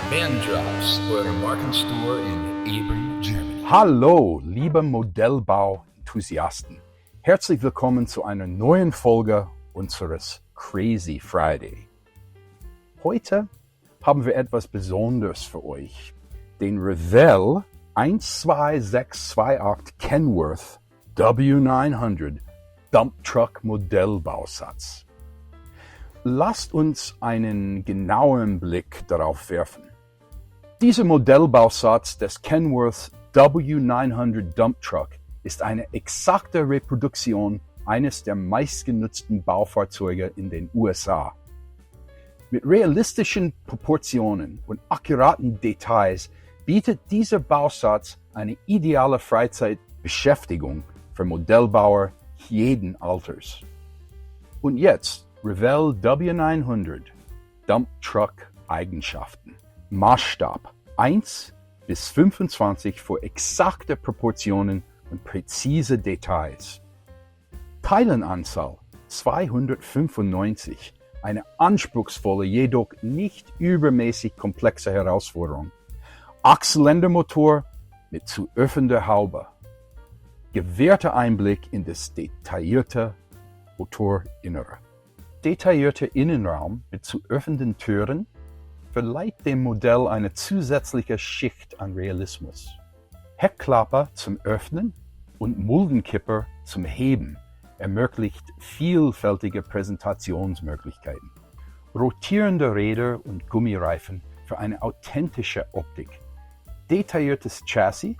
Mandrops, eure Markenstore in Ebern, Germany. Hallo, liebe Modellbau-Enthusiasten. Herzlich willkommen zu einer neuen Folge unseres Crazy Friday. Heute haben wir etwas Besonderes für euch. Den Revell 12628 Kenworth W900 Dump Truck Modellbausatz. Lasst uns einen genauen Blick darauf werfen. Dieser Modellbausatz des Kenworth W900 Dump Truck ist eine exakte Reproduktion eines der meistgenutzten Baufahrzeuge in den USA. Mit realistischen Proportionen und akkuraten Details bietet dieser Bausatz eine ideale Freizeitbeschäftigung für Modellbauer jeden Alters. Und jetzt Revell W900 Dump Truck Eigenschaften. Maßstab 1 bis 25 für exakte Proportionen und präzise Details. Teileanzahl 295, eine anspruchsvolle, jedoch nicht übermäßig komplexe Herausforderung. Achtzylindermotor mit zu öffnender Haube. Gewährter Einblick in das detaillierte Motorinnere. Detaillierter Innenraum mit zu öffnenden Türen verleiht dem Modell eine zusätzliche Schicht an Realismus. Heckklappe zum Öffnen und Muldenkipper zum Heben ermöglicht vielfältige Präsentationsmöglichkeiten. Rotierende Räder und Gummireifen für eine authentische Optik. Detailliertes Chassis,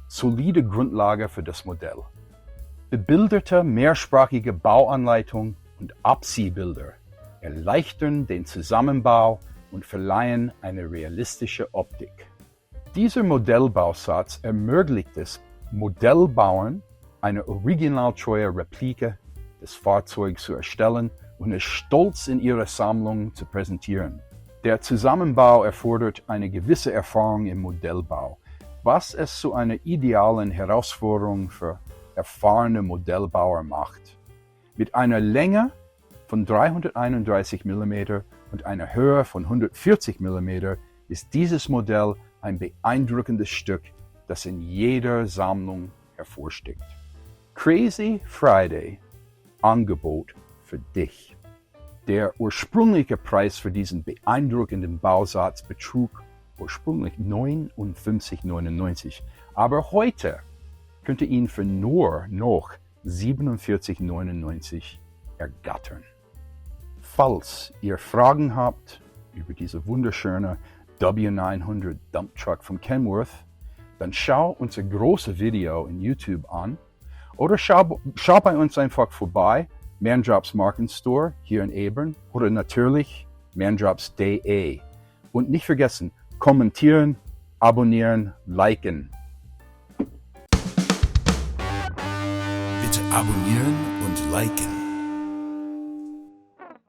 solide Grundlage für das Modell. Bebilderte mehrsprachige Bauanleitung und Abziehbilder erleichtern den Zusammenbau und verleihen eine realistische Optik. Dieser Modellbausatz ermöglicht es Modellbauern, eine originaltreue Replike des Fahrzeugs zu erstellen und es stolz in ihrer Sammlung zu präsentieren. Der Zusammenbau erfordert eine gewisse Erfahrung im Modellbau, was es zu einer idealen Herausforderung für erfahrene Modellbauer macht. Mit einer Länge von 331 mm und einer Höhe von 140 mm ist dieses Modell ein beeindruckendes Stück, das in jeder Sammlung hervorsticht. Crazy Friday Angebot für dich. Der ursprüngliche Preis für diesen beeindruckenden Bausatz betrug ursprünglich 59,99, aber heute könnt ihr ihn für nur noch 47,99 ergattern. Falls ihr Fragen habt über diese wunderschöne W900 Dump Truck von Kenworth, dann schau unser großes Video in YouTube an oder schau bei uns einfach vorbei, Mandrops Markenstore hier in Ebern oder natürlich mandrops.de. Und nicht vergessen, kommentieren, abonnieren, liken. Bitte abonnieren und liken.